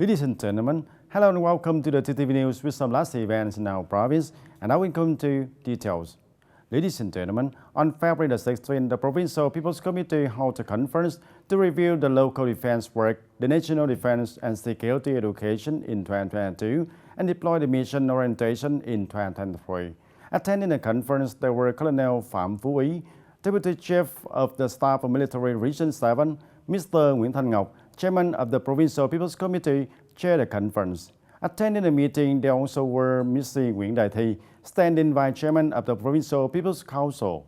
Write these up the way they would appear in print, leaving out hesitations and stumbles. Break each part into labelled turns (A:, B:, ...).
A: Ladies and gentlemen, hello and welcome to the TTV News with some last events in our province, and now we come to details. Ladies and gentlemen, on February the 16th, the Provincial People's Committee held a conference to review the local defense work, the national defense and security education in 2022, and deploy the mission orientation in 2023. Attending the conference, there were Colonel Phạm Phú Ý, Deputy Chief of the Staff of Military Region 7, Mr. Nguyễn Thanh Ngọc, Chairman of the Provincial People's Committee, chaired the conference. Attending the meeting, there also were Mr. Nguyễn Đại Thi, Standing Vice Chairman of the Provincial People's Council.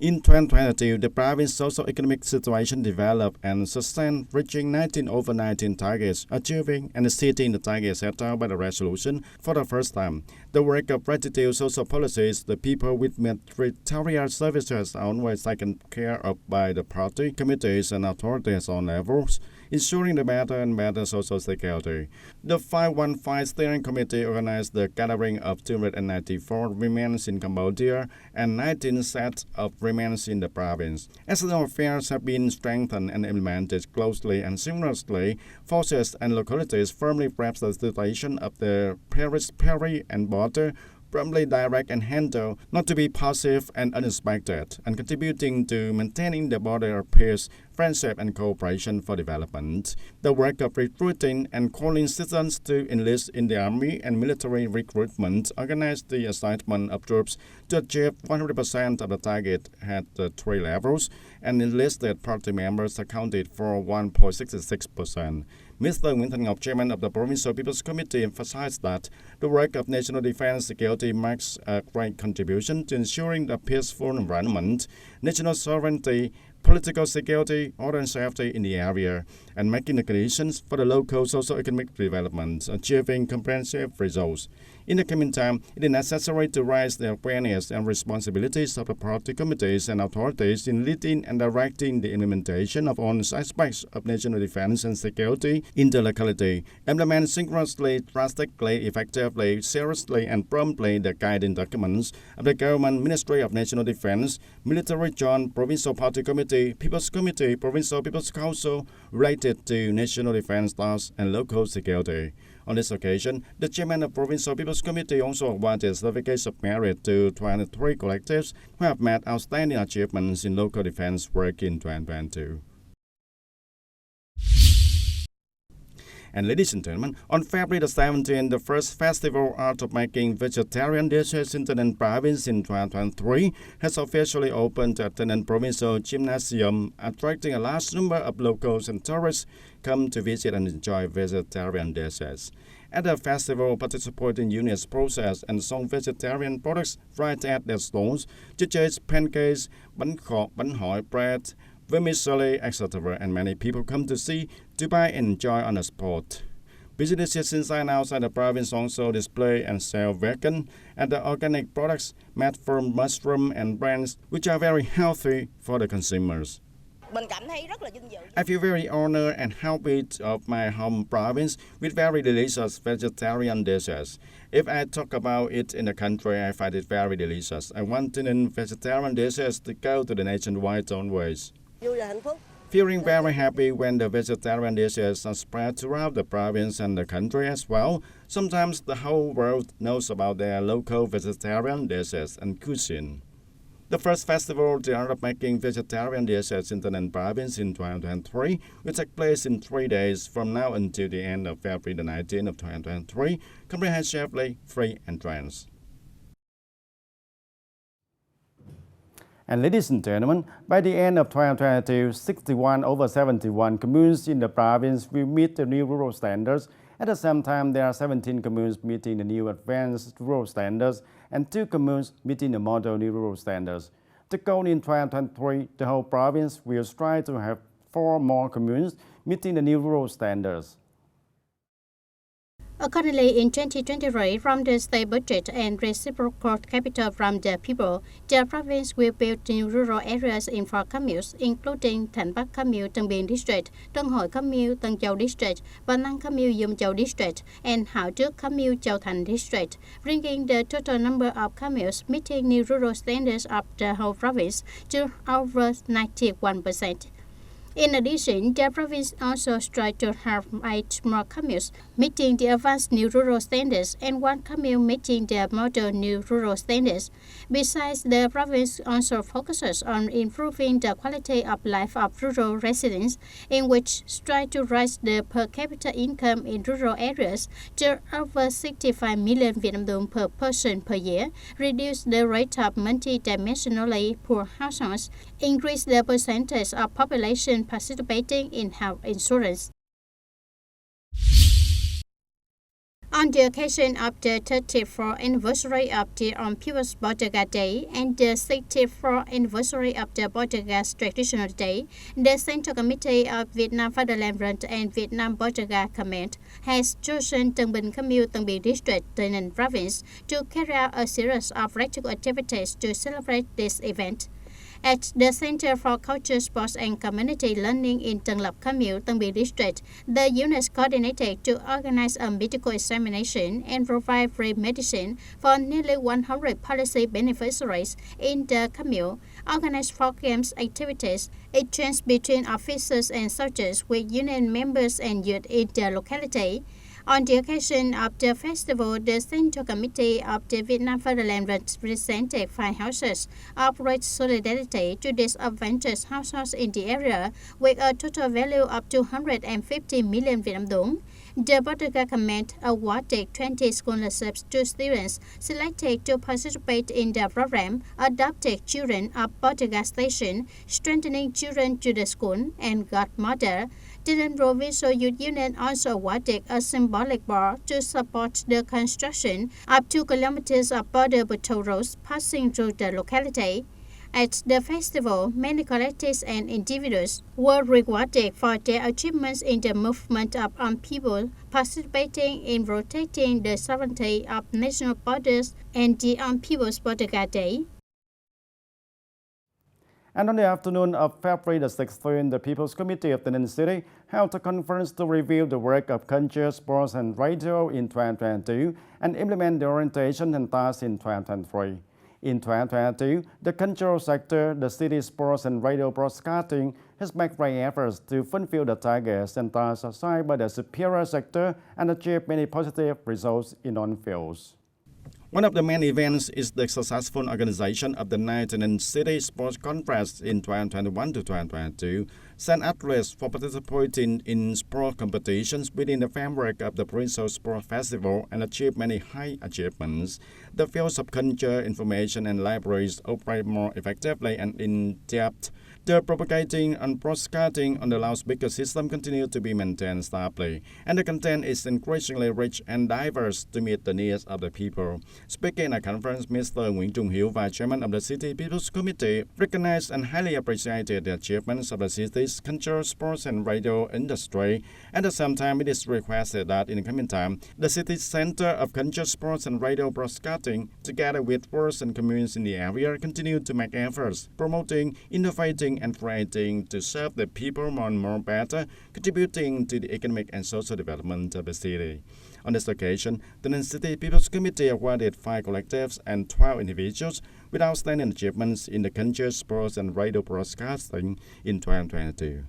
A: In 2022, the province's socio-economic situation developed and sustained, reaching 19/19 targets, achieving and exceeding the targets set out by the resolution for the first time. The work of restitutive social policies, the people with meritorious services are always taken care of by the party, committees and authorities on levels, ensuring the better and better social security. The 515 Steering Committee organized the gathering of 294 remains in Cambodia and 19 sets of remains in the province. External affairs have been strengthened and implemented closely and seamlessly. Forces and localities firmly grasp the situation of the periphery and border, promptly direct and handle, not to be passive and unexpected, and contributing to maintaining the border of peace, friendship and cooperation for development. The work of recruiting and calling citizens to enlist in the army and military recruitment organized the assignment of troops to achieve 100% of the target at the 3 levels, and enlisted party members accounted for 1.66%. Mr. Nguyễn Thanh Ngọc, Chairman of the Provincial People's Committee, emphasized that the work of national defense security marks a great contribution to ensuring a peaceful environment, national sovereignty, political security, order and safety in the area, and making the conditions for the local socio-economic development, achieving comprehensive results. In the coming time, it is necessary to raise the awareness and responsibilities of the party committees and authorities in leading and directing the implementation of all aspects of national defense and security in the locality, implement synchronously, drastically, effectively, seriously, and promptly the guiding documents of the Government Ministry of National Defense, Military Joint Provincial Party Committee, People's Committee, Provincial People's Council related to national defense tasks and local security. On this occasion, the Chairman of Provincial People's Committee also awarded certificates of merit to 23 collectives who have made outstanding achievements in local defense work in 2022. And ladies and gentlemen, on February the 17th, the first Festival Art of Making Vegetarian Dishes in TayNinh Province in 2023 has officially opened at TayNinh Provincial Gymnasium, attracting a large number of locals and tourists come to visit and enjoy vegetarian dishes. At the festival, participating units process and sold vegetarian products right at their stalls, such as pancakes, bánh khọt, bánh hỏi, bread, vermicelli, etc., and many people come to see, to buy and enjoy on the spot. Businesses inside and outside the province also display and sell vegan and the organic products made from mushroom and brands, which are very healthy for the consumers. I feel very honored and happy of my home province with very delicious vegetarian dishes. If I talk about it in the country, I find it very delicious. I want vegetarian dishes to go to the nationwide always. Feeling very happy when the vegetarian dishes are spread throughout the province and the country as well. Sometimes the whole world knows about their local vegetarian dishes and cuisine. The first festival, the art of making vegetarian dishes in TayNinh Province in 2023, will take place in 3 days from now until the end of February the 19th of 2023, comprehensively free entrance. And ladies and gentlemen, by the end of 2022, 61 over 71 communes in the province will meet the new rural standards. At the same time, there are 17 communes meeting the new advanced rural standards and 2 communes meeting the model new rural standards. The goal in 2023, the whole province will strive to have 4 more communes meeting the new rural standards.
B: Accordingly, in 2023, from the state budget and reciprocal capital from the people, the province will build new rural areas in 4 communes, including Thành Bắc Commune, Tân Biên District, Tân Hội Commune, Tân Châu District, Văn Năng Commune, Dum Châu District, and Hảo Trước Commune, Châu Thành District, bringing the total number of communes meeting new rural standards of the whole province to over 91%. In addition, the province also strives to have 8 more communes meeting the advanced new rural standards and 1 commune meeting the modern new rural standards. Besides, the province also focuses on improving the quality of life of rural residents, in which strive to raise the per capita income in rural areas to over 65 million Vietnam dong per person per year, reduce the rate of multi-dimensionally poor households, increase the percentage of population participating in health insurance. On the occasion of the 34th anniversary of the People's Border Day and the 64th anniversary of the Border Traditional Day, the Central Committee of Vietnam Fatherland Front and Vietnam Border Command has chosen Tân Bình Commune, Tân Bình District, Tây Ninh Province to carry out a series of practical activities to celebrate this event. At the Center for Culture, Sports and Community Learning in Tân Lập Commune, Tân Bình District, the units coordinated to organize a medical examination and provide free medicine for nearly 100 policy beneficiaries in the commune, organize programs, activities, exchange between officers and soldiers with union members and youth in the locality. On the occasion of the festival, the Central Committee of the Vietnam Fatherland Front presented 5 houses of great solidarity to disadvantaged households in the area with a total value of 250 million Vietnam dong. The Border Command awarded 20 scholarships to students selected to participate in the program, adopted children of Border Station, strengthening children to the school, and godmother. The Provincial Youth Union also awarded a symbolic bar to support the construction of 2 kilometers of border patrol roads passing through the locality. At the festival, many collectives and individuals were rewarded for their achievements in the movement of armed people participating in protecting the sovereignty of national borders and the Armed People's Border Day.
A: And on the afternoon of February the 16th, the People's Committee of the Ninh City held a conference to review the work of culture, sports, and radio in 2022 and implement the orientation and tasks in 2023. In 2022, the cultural sector, the city sports and radio broadcasting has made great efforts to fulfill the targets and tasks assigned by the superior sector and achieve many positive results in all fields. One of the main events is the successful organization of the 19th City Sports Conference in 2021 to 2022, sent athletes for participating in sport competitions within the framework of the Provincial Sport Festival and achieved many high achievements. The fields of culture, information, and libraries operate more effectively and in depth. The propagating and broadcasting on the loudspeaker system continue to be maintained stably, and the content is increasingly rich and diverse to meet the needs of the people. Speaking at conference, Mr. Nguyễn Trung Hiếu, Vice Chairman of the City People's Committee, recognized and highly appreciated the achievements of the city's culture, sports, and radio industry. At the same time, it is requested that in the coming time, the city's Center of Culture, Sports, and Radio Broadcasting, together with boards and communes in the area, continue to make efforts, promoting, innovating, and creating to serve the people more and more better, contributing to the economic and social development of the city. On this occasion, the Ninh City People's Committee awarded 5 collectives and 12 individuals with outstanding achievements in the culture, sports, and radio broadcasting in 2022.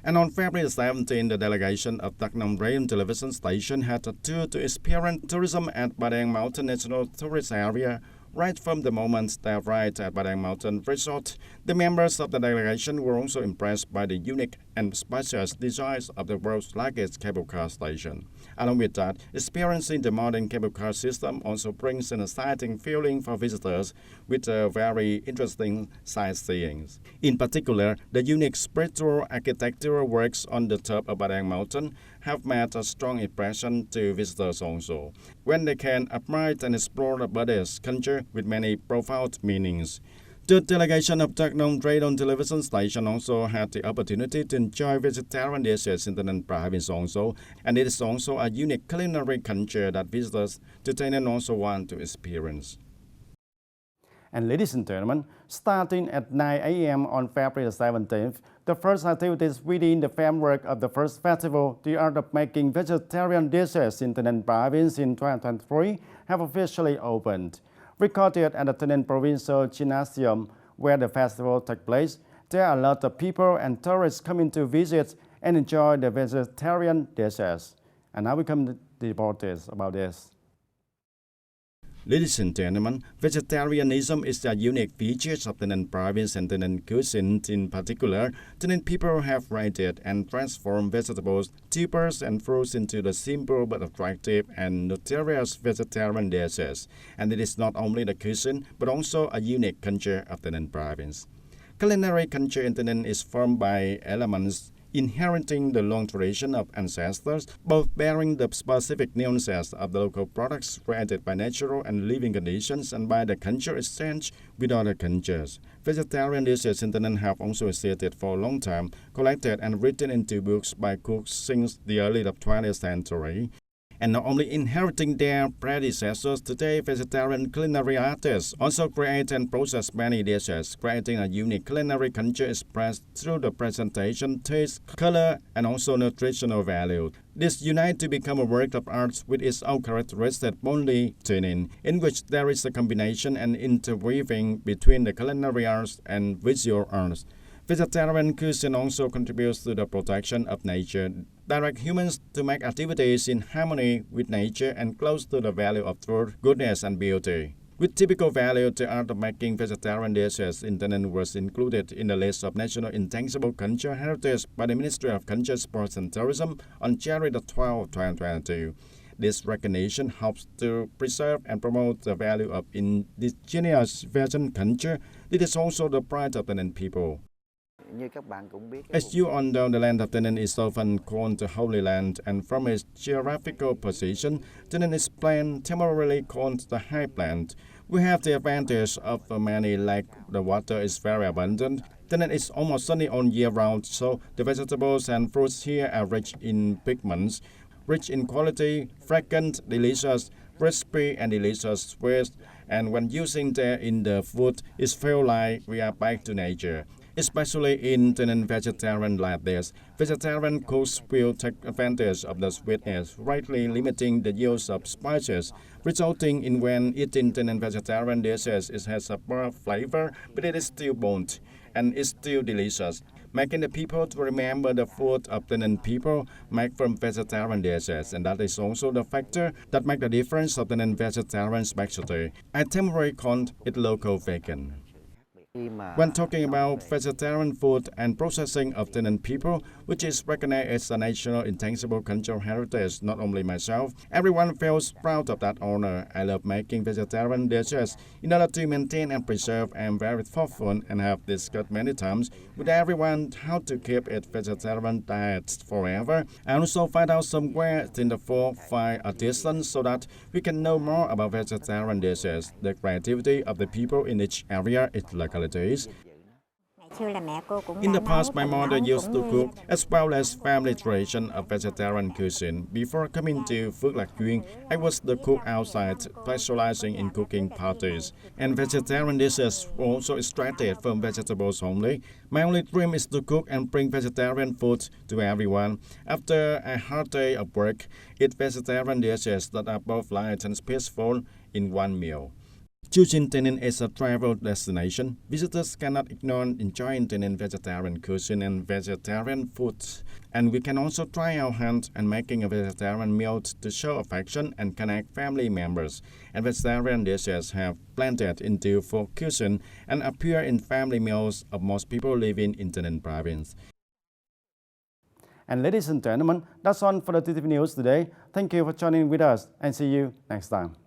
A: And on February 17, the delegation of Đắk Nông Radio Television Station had a tour to experience tourism at Bà Đen Mountain National Tourist Area. Right from the moment they arrived at Bà Đen Mountain Resort, the members of the delegation were also impressed by the unique and spacious designs of the world's largest cable car station. Along with that, experiencing the modern cable car system also brings an exciting feeling for visitors with very interesting sightseeing. In particular, the unique spiritual architectural works on the top of Bà Đen Mountain have made a strong impression to visitors also, when they can admire and explore the Buddhist culture with many profound meanings. The delegation of Đắk Nông Radio Television Station also had the opportunity to enjoy vegetarian dishes in the Ninh province also, and it is also a unique culinary culture that visitors to Tây Ninh also want to experience. And ladies and gentlemen, starting at 9 a.m. on February 17th, the first activities within the framework of the first festival, The Art of Making Vegetarian Dishes in Tây Ninh Province in 2023, have officially opened. Recorded at the Tây Ninh Provincial Gymnasium, where the festival took place, There are a lot of people and tourists coming to visit and enjoy the vegetarian dishes. And now we come to the reporters about this. Ladies and gentlemen, vegetarianism is a unique feature of TayNinh province and TayNinh cuisine. In particular, TayNinh people have raided and transformed vegetables, tubers, and fruits into the simple but attractive and nutritious vegetarian dishes. And it is not only the cuisine, but also a unique culture of TayNinh province. Culinary culture in TayNinh is formed by elements inheriting the long tradition of ancestors, both bearing the specific nuances of the local products created by natural and living conditions and by the cultural exchange with other cultures. Vegetarian dishes in TayNinh have also existed for a long time, collected and written into books by cooks since the early 20th century. And not only inheriting their predecessors, today vegetarian culinary artists also create and process many dishes, creating a unique culinary culture expressed through the presentation, taste, color, and also nutritional value. This unite to become a work of art with its own characteristic only TayNinh, in which there is a combination and interweaving between the culinary arts and visual arts. Vegetarian cuisine also contributes to the protection of nature, direct humans to make activities in harmony with nature and close to the value of truth, goodness, and beauty. With typical value, the art of making vegetarian dishes in TayNinh was included in the list of National Intangible Cultural Heritage by the Ministry of Culture, Sports and Tourism on January 12, 2022. This recognition helps to preserve and promote the value of indigenous vegan culture. It is also the pride of TayNinh people. As you all know, the land of TayNinh is often called the Holy Land, and from its geographical position, TayNinh is plain, temporarily called the High Plain. We have the advantage of many lakes. The water is very abundant. TayNinh is almost sunny all year round, so the vegetables and fruits here are rich in pigments, rich in quality, fragrant, delicious, crispy, and delicious sweet. And when using them in the food, it feels like we are back to nature. Especially in TayNinh vegetarian like this, vegetarian cooks will take advantage of the sweetness, rightly limiting the use of spices, resulting in when eating TayNinh vegetarian dishes, it has a more flavor, but it is still bold and it's still delicious, making the people to remember the food of TayNinh people made from vegetarian dishes, and that is also the factor that makes the difference of TayNinh vegetarian specialty. I temporarily called it local vegan. When talking about vegetarian food and processing of TayNinh people, which is recognized as a national intangible cultural heritage, not only myself, everyone feels proud of that honor. I love making vegetarian dishes. In order to maintain and preserve, I am very thoughtful and have discussed many times with everyone how to keep its vegetarian diet forever. I also find out somewhere in the 4-5 artisans so that we can know more about vegetarian dishes, the creativity of the people in each area, its locality. In the past, my mother used to cook, as well as family tradition of vegetarian cuisine. Before coming to Phước Lạc Duyên, I was the cook outside, specializing in cooking parties. And vegetarian dishes were also extracted from vegetables only. My only dream is to cook and bring vegetarian food to everyone. After a hard day of work, eat vegetarian dishes that are both light and peaceful in one meal. Choosing TayNinh as a travel destination, visitors cannot ignore enjoying TayNinh vegetarian cuisine and vegetarian food. And we can also try our hand in making a vegetarian meal to show affection and connect family members. And vegetarian dishes have blended into folk cuisine and appear in family meals of most people living in TayNinh province. And ladies and gentlemen, that's all for the TTV News today. Thank you for joining with us and see you next time.